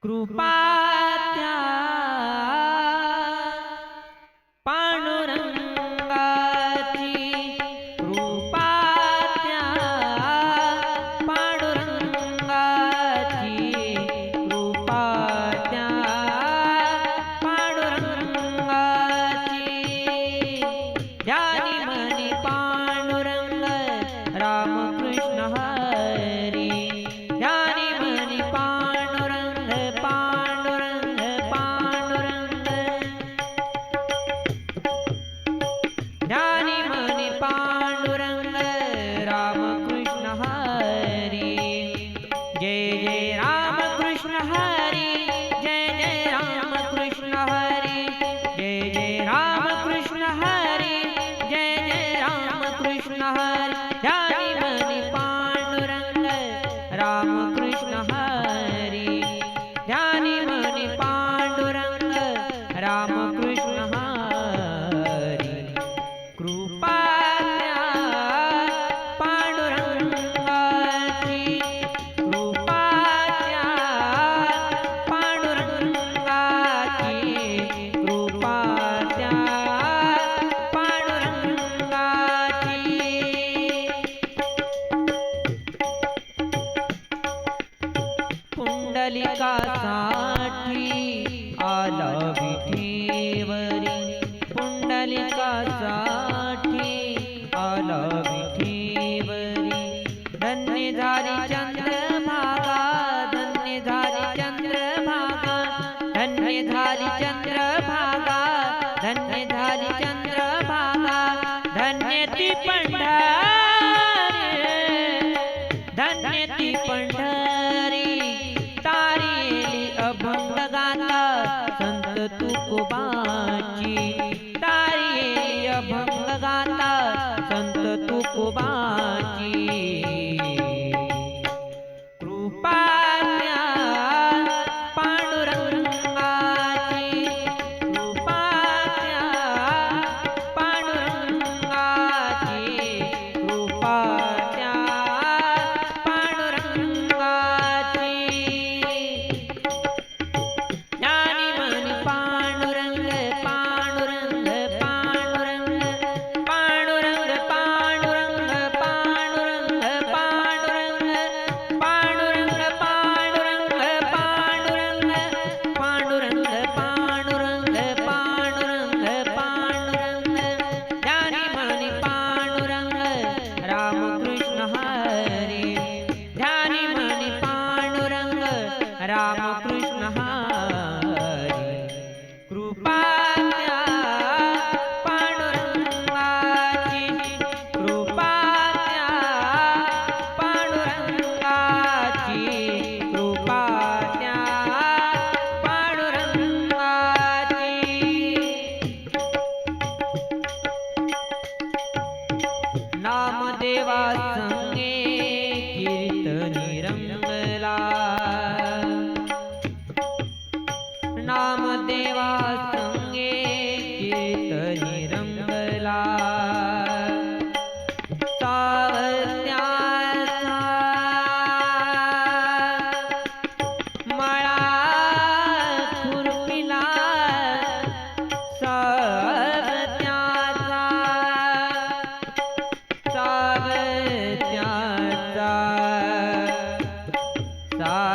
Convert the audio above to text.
कृपा त्या पांडुरंगाची, कृपा त्या पांडुरंगाची, कृपा त्या पांडुरंगाची। ध्यानी मनी पांडुरंग रामकृष्ण हरी, ध्यानी मनी पांडुरंग पांडुरंग पांडुरंग, ध्यानी मनी पांडुरंग रामकृष्ण हरी। जय जय रामकृष्ण हरी, जय जय रामकृष्ण हरी, जय जय रामकृष्ण हरी, जय जय रामकृष्ण हरी। ध्यानी मनी पांडुरंग रामकृष्ण हरी, ध्यानी मनी पांडुरंग रामकृष्ण हरी। कृपा त्या पांडुरंगाची, कृपा त्या पांडुरंगाची, कृपा त्या पांडुरंगाची। पुंडलिकासाठी आला विठेवरी, पुंडलिकासाठी आला विठेवरी। धन्य झाली चंद्रभागा, धन्य झाली चंद्रभागा, धन्य झाली चंद्रभागा, धन्य झाली चंद्रभागा। धन्य ती पंढरी, धन्य ती पंढरी, तारेली अभंग गाता संत तुकोबाची, तारेली अभंग गाता संत तुकोबाची। कृपा त्या पांडुरंगाची, कृपा त्या पांडुरंगाची, कृपा त्या पांडुरंगाची। ध्यानी मनी पांडुरंग पांडुरंग पांडुरंग, पांडुरंग पांडुरंग पांडुरंग पांडुरंग, पांडुरंग पांडुरंग पांडुरंग, पांडुरंग पांडुरंग पांडुरंग पांडुरंग। ध्यानी मनी पांडुरंग रामकृष्ण हरी, ध्यानी मनी पांडुरंग रामकृष्ण हरी। कृपा त्या पांडुरंगाची, कृपा त्या पांडुरंगाची, कृपा त्या पांडुरंगाची। नामदेवा संगे कीर्तनी रंगला, नामदेवा संगे कीर्तनी रंगला। सावत्याचा मळा खुरपिला, सावत्याचा सावत्याचा सावत्याचा